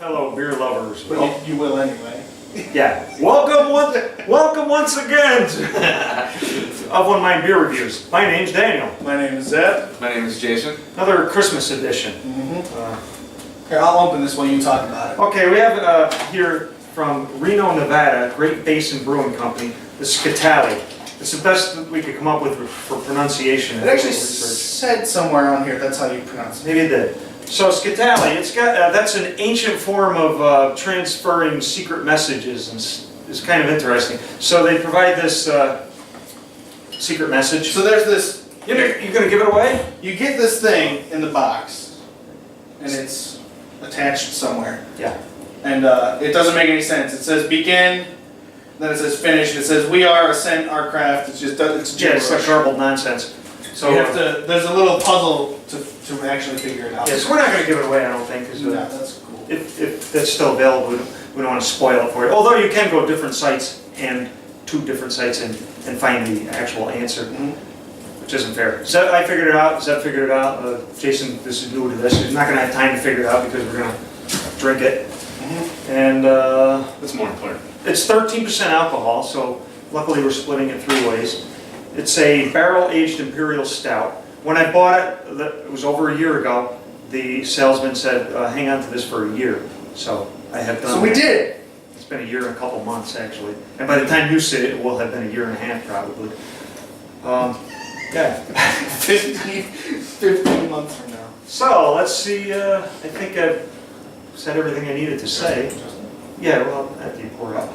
fellow beer lovers. But you will anyway. Yeah. Welcome once again of One Mind Beer Reviews. My name's Daniel. My name is Zeb. My name is Jason. Another Christmas edition. Here, I'll open this while you talk about it. Okay, we have here from Reno, Nevada, Great Basin Brewing Company, the Skytale. It's the best that we could come up with for pronunciation. It actually said somewhere on here that's how you pronounce it. Maybe it did. So Skytale, it's got that's an ancient form of transferring secret messages, and it's kind of interesting. So they provide this secret message. So there's this. You're gonna give it away? You get this thing in the box, and it's attached somewhere. Yeah. And it doesn't make any sense. It says begin, then it says finish. It says we are ascent our craft. It's just It's like garbled nonsense. So you have to. There's a little puzzle to actually figure it out. Yeah, so we're not going to give it away, I don't think, because that's cool. if that's still available, we don't want to spoil it for you. Although you can go to different sites and find the actual answer, which isn't fair. So I figured it out. Zeb figured it out. Jason, this is new to this. He's not going to have time to figure it out because we're going to drink it. And That's more important. it's 13% alcohol, so luckily we're splitting it 3 ways. It's a barrel-aged imperial stout. When I bought it, it was over a year ago, the salesman said, hang on to this for a year. So I have done So we did. It's been a year and a couple months, actually. And by the time you see it, it will have been a year and a half, probably. Yeah. 15 months from now. So, let's see, I think I've said everything I needed to say. Yeah, well, after you pour it out.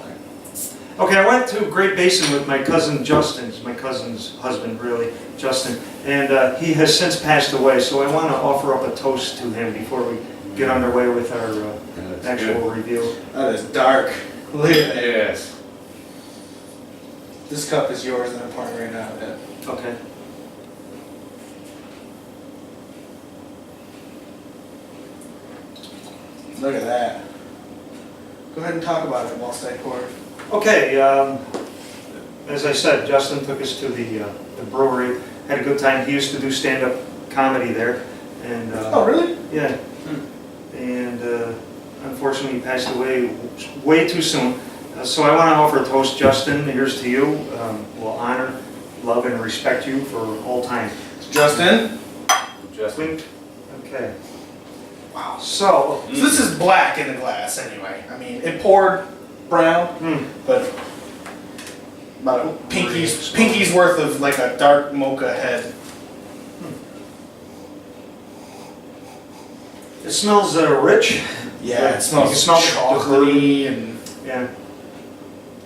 Okay, I went to Great Basin with my cousin Justin, my cousin's husband, really, Justin, and he has since passed away, so I want to offer up a toast to him before we get underway with our actual review. That is dark. Look at that. Yes. This cup is yours and I'm pouring right now. Yeah. Okay. Look at that. Go ahead and talk about it whilst I pour. Okay, as I said, Justin took us to the brewery, had a good time. He used to do stand-up comedy there. And, oh, really? Yeah. And unfortunately he passed away way too soon. So I want to offer a toast, Justin. Here's to you. We'll honor, love, and respect you for all time. Justin? Justin. Okay. Wow. So this is black in the glass anyway. I mean, it poured brown, but about a pinky's worth of like a dark mocha head. it smells rich. Yeah, it smells. You can smell chocolatey and yeah.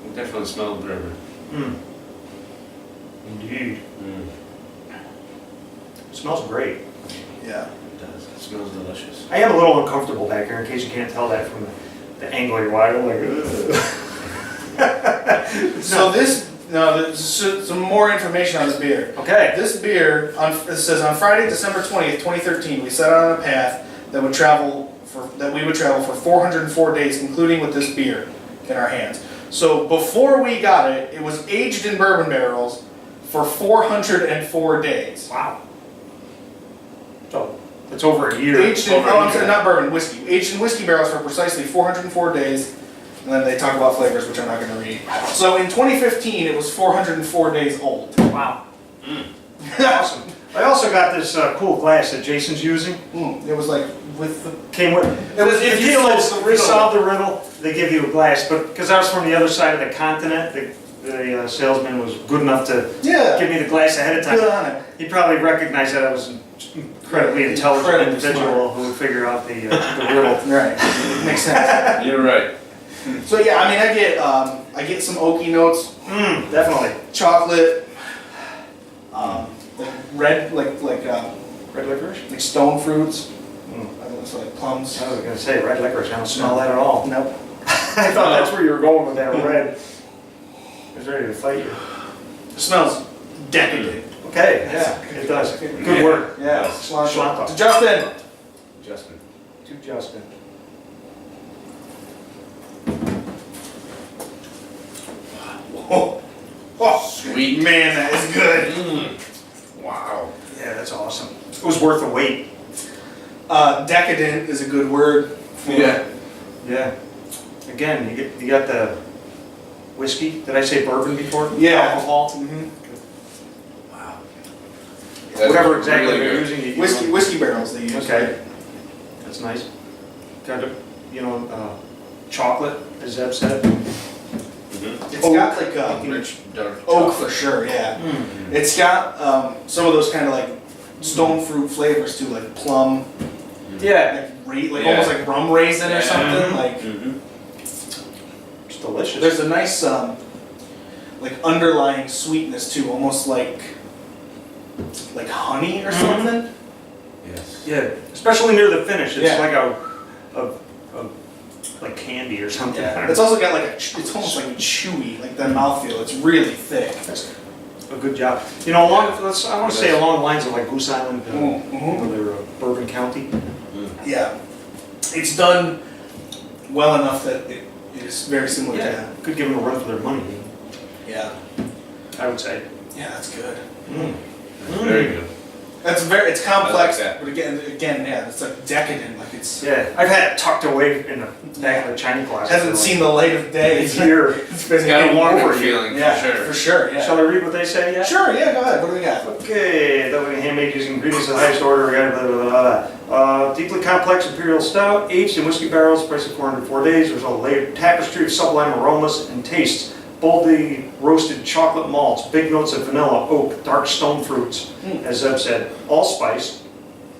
You definitely smell bourbon. Indeed. It smells great. yeah. It does. It smells delicious. I am a little uncomfortable back here, in case you can't tell that from the angle you're wide. I'm like, So there's some more information on this beer. okay. This beer, it says on Friday, December 20th, 2013, we set out on a path that we would travel for 404 days, concluding with this beer in our hands. So before we got it, it was aged in bourbon barrels for 404 days. Wow. So it's over a year. Aged in, I'm sorry, not bourbon, whiskey. Aged in whiskey barrels for precisely 404 days. And then they talk about flavors, which I'm not going to read. So in 2015, it was 404 days old. Wow. Awesome. I also got this cool glass that Jason's using. It was like with the... Came with It was if you solve the riddle, they give you a glass. But because I was from the other side of the continent, the salesman was good enough to give me the glass ahead of time. Good on it. He probably recognized that I was an incredibly intelligent individual who would figure out the riddle. Right. Makes sense. You're right. So yeah, I mean, I get some oaky notes, Definitely. chocolate, like red, like Red licorice? like stone fruits. I think it's like plums. I was going to say red licorice. I don't smell that at all. Nope. I thought that's where you were going with that red. I was ready to fight you. It smells decadent. Okay, yeah, it does. Good work. Yeah. Schlanto. To Justin. Justin. To Justin. Oh, Sweet. man, that is good. Wow. Yeah, that's awesome. It was worth the wait. Decadent is a good word for Yeah. Again, you got the whiskey. Did I say bourbon before? Yeah. Alcohol. Mhm. Wow. That's Whatever exactly really they're good. using. You Whiskey barrels they use. Okay. That's nice. Got a, chocolate, as Zeb said. Mhm. It's got like Rich dark oak chocolate. for sure, yeah. Mm. It's got some of those kind of like stone fruit flavors too, like plum, Yeah. like Yeah. almost like rum raisin or Yeah. something. Like Mhm. It's delicious. there's a nice like underlying sweetness too, almost like honey or something. Yes. Yeah, especially near the finish. It's Yeah. like a like candy or something. Yeah, it's also got like it's almost like chewy, like the mouthfeel. It's really thick. A good job. I want to say along the lines of like Goose Island, Mhm. they're Bourbon County. Yeah, it's done well enough that it is very similar to that. Could give them a run for their money. Yeah, I would say. yeah, that's good. That's very good. It's complex, I like that. but again, yeah, it's like decadent. Like it's Yeah, I've had it tucked away in the back of the China closet. hasn't seen the light of day. It's here. It's been It's got a getting warming over you. feeling Yeah, for sure. for sure. Yeah. Shall I read what they say yet? Sure. Yeah. Go ahead. What do we got? Okay, that we handmade using ingredients of the highest order. We got blah, blah, blah. Deeply complex imperial stout, aged in whiskey barrels, priced at 404 days. There's a layered tapestry of sublime aromas and tastes. Boldly roasted chocolate malts, big notes of vanilla, oak, dark stone fruits, as Zeb said, allspice,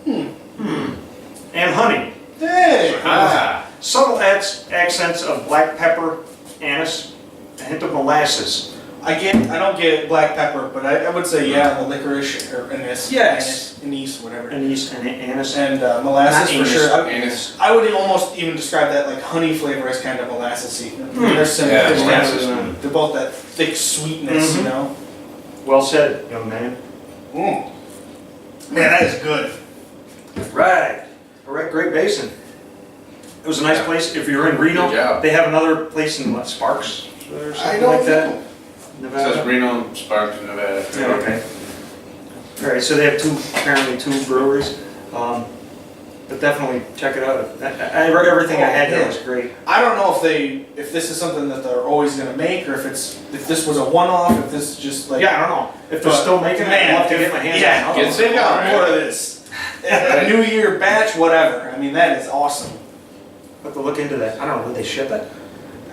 and honey. Hey. Ah. Subtle accents of black pepper, anise, a hint of molasses. I don't get black pepper, but I would say the licorice or anise. Yes. Anise, whatever. Anise and anise. And molasses Not for sure. Anise. I would almost even describe that like honey flavor as kind of molassesy. They're similar. Yeah, They're molasses. kind of- they're both that thick sweetness, you know. Well said, young man. Man, that is good. Right. We're at Great Basin. It was a nice Yeah. place. If you're in Reno, Good job. they have another place in Sparks or I something don't like that. know. It says Nevada. Reno, Sparks, Nevada. Yeah, okay. All right, so they have apparently two breweries. But definitely check it out. Everything I had there was great. I don't know if this is something that they're always gonna make, or if this was a one-off, if this is just like Yeah, I don't know. If they're But, still making it, I'd love to get my hands yeah, on it. if they've got more of this. A New Year batch, whatever. I mean, that is awesome. Have to look into that. I don't know, would they ship it?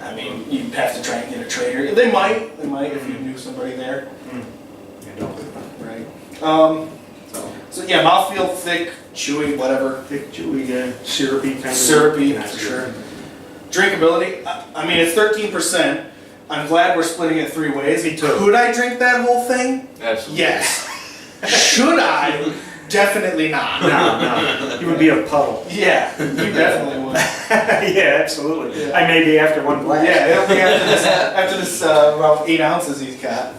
I mean, you'd have to try and get a trader. They might if you knew somebody there. I don't. Right. So, So yeah, mouthfeel, thick, chewy, whatever. thick, chewy, syrupy kind of. Syrupy, for sure. Drinkability, I mean, it's 13%. I'm glad we're splitting it 3 ways. Me too. Could I drink that whole thing? Absolutely. Yes. Should I? Definitely not. No, you would be a puddle. Yeah, you definitely would. Yeah, absolutely. Yeah. I may be after one glass. Yeah, it'll be after this about 8 ounces he's got.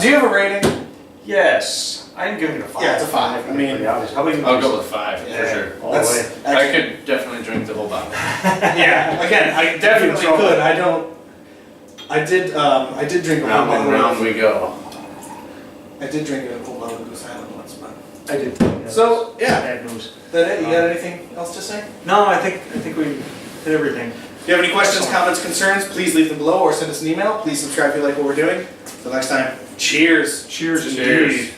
Do you have a rating? Yes, I'm giving it a 5. Yeah, it's a 5. I mean, how about you? I'll go with 5 Yeah. for sure. All the way. I could definitely drink the whole bottle. Yeah, again, I definitely trouble. could. I did drink a whole Round and bottle. round we go. I did drink a whole bottle of Goose Island once, but. I did. Yeah. So yeah, Bad news. that it? You got anything else to say? No, I think we did everything. If you have any questions, comments, concerns, please leave them below or send us an email. Please subscribe if you like what we're doing. Until next time, cheers. Cheers, Cheers. indeed.